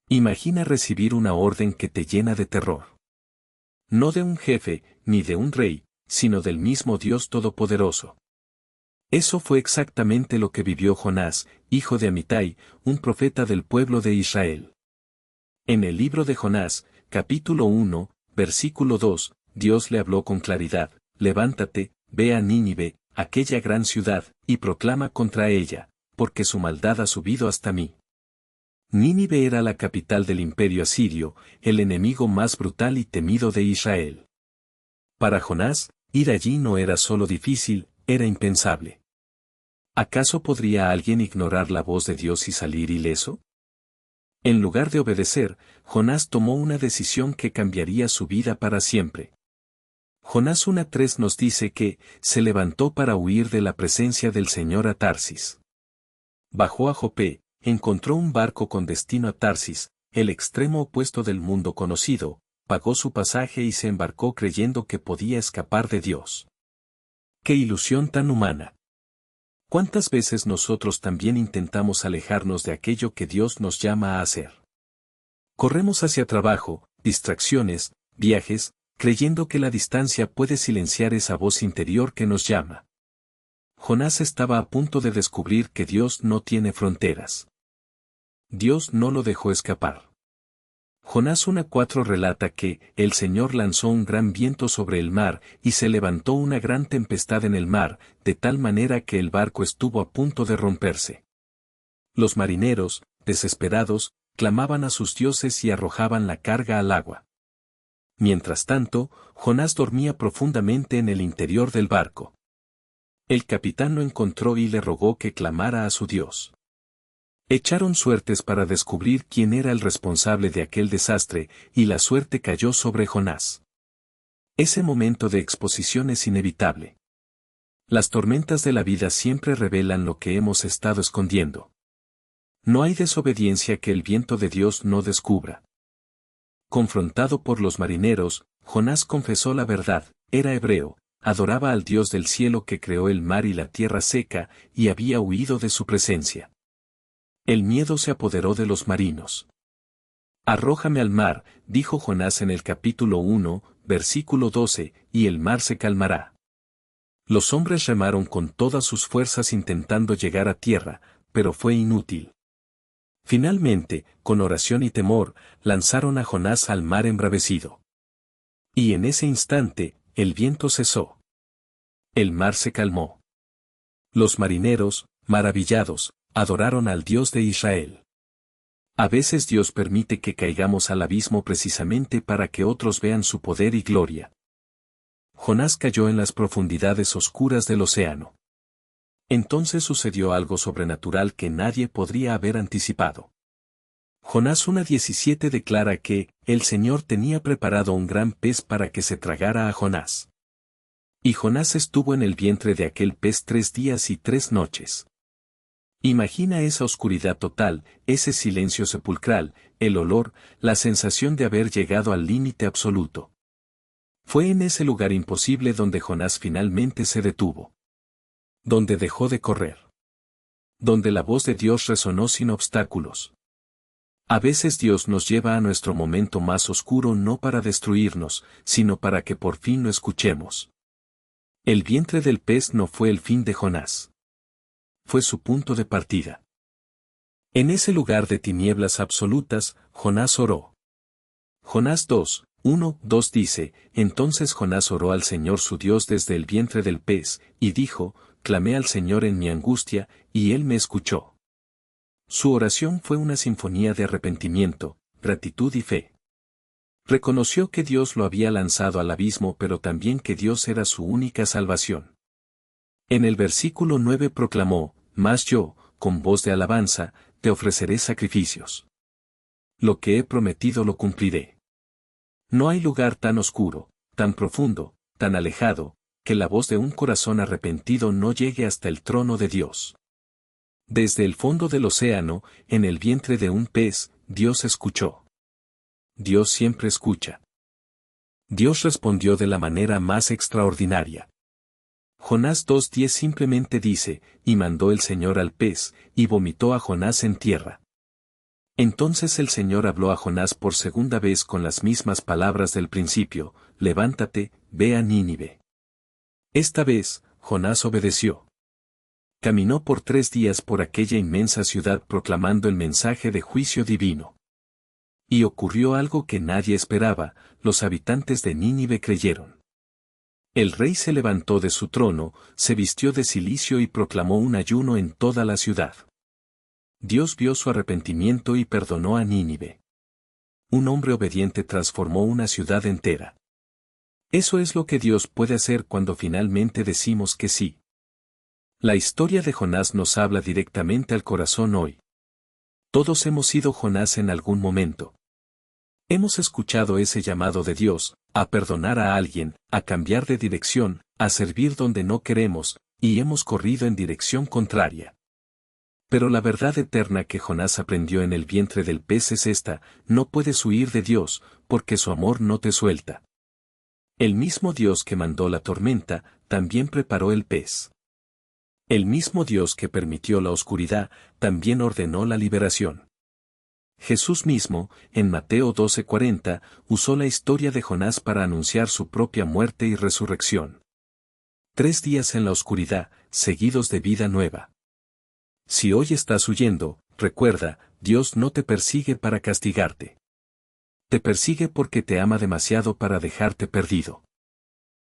Imagina recibir una orden que te llena de terror. No de un jefe, ni de un rey, sino del mismo Dios Todopoderoso. Eso fue exactamente lo que vivió Jonás, hijo de Amitai, un profeta del pueblo de Israel. En el libro de Jonás, capítulo 1, versículo 2, Dios le habló con claridad: levántate, ve a Nínive, aquella gran ciudad, y proclama contra ella, porque su maldad ha subido hasta mí. Nínive era la capital del imperio asirio, el enemigo más brutal y temido de Israel. Para Jonás, ir allí no era solo difícil, era impensable. ¿Acaso podría alguien ignorar la voz de Dios y salir ileso? En lugar de obedecer, Jonás tomó una decisión que cambiaría su vida para siempre. Jonás 1:3 nos dice que se levantó para huir de la presencia del Señor a Tarsis. Bajó a Jope, encontró un barco con destino a Tarsis, el extremo opuesto del mundo conocido, pagó su pasaje y se embarcó creyendo que podía escapar de Dios. ¡Qué ilusión tan humana! ¿Cuántas veces nosotros también intentamos alejarnos de aquello que Dios nos llama a hacer? Corremos hacia trabajo, distracciones, viajes, creyendo que la distancia puede silenciar esa voz interior que nos llama. Jonás estaba a punto de descubrir que Dios no tiene fronteras. Dios no lo dejó escapar. Jonás 1:4 relata que el Señor lanzó un gran viento sobre el mar y se levantó una gran tempestad en el mar, de tal manera que el barco estuvo a punto de romperse. Los marineros, desesperados, clamaban a sus dioses y arrojaban la carga al agua. Mientras tanto, Jonás dormía profundamente en el interior del barco. El capitán lo encontró y le rogó que clamara a su Dios. Echaron suertes para descubrir quién era el responsable de aquel desastre, y la suerte cayó sobre Jonás. Ese momento de exposición es inevitable. Las tormentas de la vida siempre revelan lo que hemos estado escondiendo. No hay desobediencia que el viento de Dios no descubra. Confrontado por los marineros, Jonás confesó la verdad: era hebreo, adoraba al Dios del cielo que creó el mar y la tierra seca, y había huido de su presencia. El miedo se apoderó de los marinos. Arrójame al mar, dijo Jonás en el capítulo 1, versículo 12, y el mar se calmará. Los hombres remaron con todas sus fuerzas intentando llegar a tierra, pero fue inútil. Finalmente, con oración y temor, lanzaron a Jonás al mar embravecido. Y en ese instante, el viento cesó. El mar se calmó. Los marineros, maravillados, adoraron al Dios de Israel. A veces Dios permite que caigamos al abismo precisamente para que otros vean su poder y gloria. Jonás cayó en las profundidades oscuras del océano. Entonces sucedió algo sobrenatural que nadie podría haber anticipado. Jonás 1:17 declara que el Señor tenía preparado un gran pez para que se tragara a Jonás. Y Jonás estuvo en el vientre de aquel pez 3 días y 3 noches. Imagina esa oscuridad total, ese silencio sepulcral, el olor, la sensación de haber llegado al límite absoluto. Fue en ese lugar imposible donde Jonás finalmente se detuvo. Donde dejó de correr. Donde la voz de Dios resonó sin obstáculos. A veces Dios nos lleva a nuestro momento más oscuro no para destruirnos, sino para que por fin lo escuchemos. El vientre del pez no fue el fin de Jonás. Fue su punto de partida. En ese lugar de tinieblas absolutas, Jonás oró. Jonás 2:1-2 dice: entonces Jonás oró al Señor su Dios desde el vientre del pez, y dijo: clamé al Señor en mi angustia, y Él me escuchó. Su oración fue una sinfonía de arrepentimiento, gratitud y fe. Reconoció que Dios lo había lanzado al abismo, pero también que Dios era su única salvación. En el versículo 9 proclamó: mas yo, con voz de alabanza, te ofreceré sacrificios. Lo que he prometido lo cumpliré. No hay lugar tan oscuro, tan profundo, tan alejado, que la voz de un corazón arrepentido no llegue hasta el trono de Dios. Desde el fondo del océano, en el vientre de un pez, Dios escuchó. Dios siempre escucha. Dios respondió de la manera más extraordinaria. Jonás 2:10 simplemente dice: y mandó el Señor al pez, y vomitó a Jonás en tierra. Entonces el Señor habló a Jonás por segunda vez con las mismas palabras del principio: levántate, ve a Nínive. Esta vez, Jonás obedeció. Caminó por 3 días por aquella inmensa ciudad proclamando el mensaje de juicio divino. Y ocurrió algo que nadie esperaba: los habitantes de Nínive creyeron. El rey se levantó de su trono, se vistió de cilicio y proclamó un ayuno en toda la ciudad. Dios vio su arrepentimiento y perdonó a Nínive. Un hombre obediente transformó una ciudad entera. Eso es lo que Dios puede hacer cuando finalmente decimos que sí. La historia de Jonás nos habla directamente al corazón hoy. Todos hemos sido Jonás en algún momento. Hemos escuchado ese llamado de Dios, a perdonar a alguien, a cambiar de dirección, a servir donde no queremos, y hemos corrido en dirección contraria. Pero la verdad eterna que Jonás aprendió en el vientre del pez es esta: no puedes huir de Dios, porque su amor no te suelta. El mismo Dios que mandó la tormenta, también preparó el pez. El mismo Dios que permitió la oscuridad, también ordenó la liberación. Jesús mismo, en Mateo 12:40, usó la historia de Jonás para anunciar su propia muerte y resurrección. 3 días en la oscuridad, seguidos de vida nueva. Si hoy estás huyendo, recuerda, Dios no te persigue para castigarte. Te persigue porque te ama demasiado para dejarte perdido.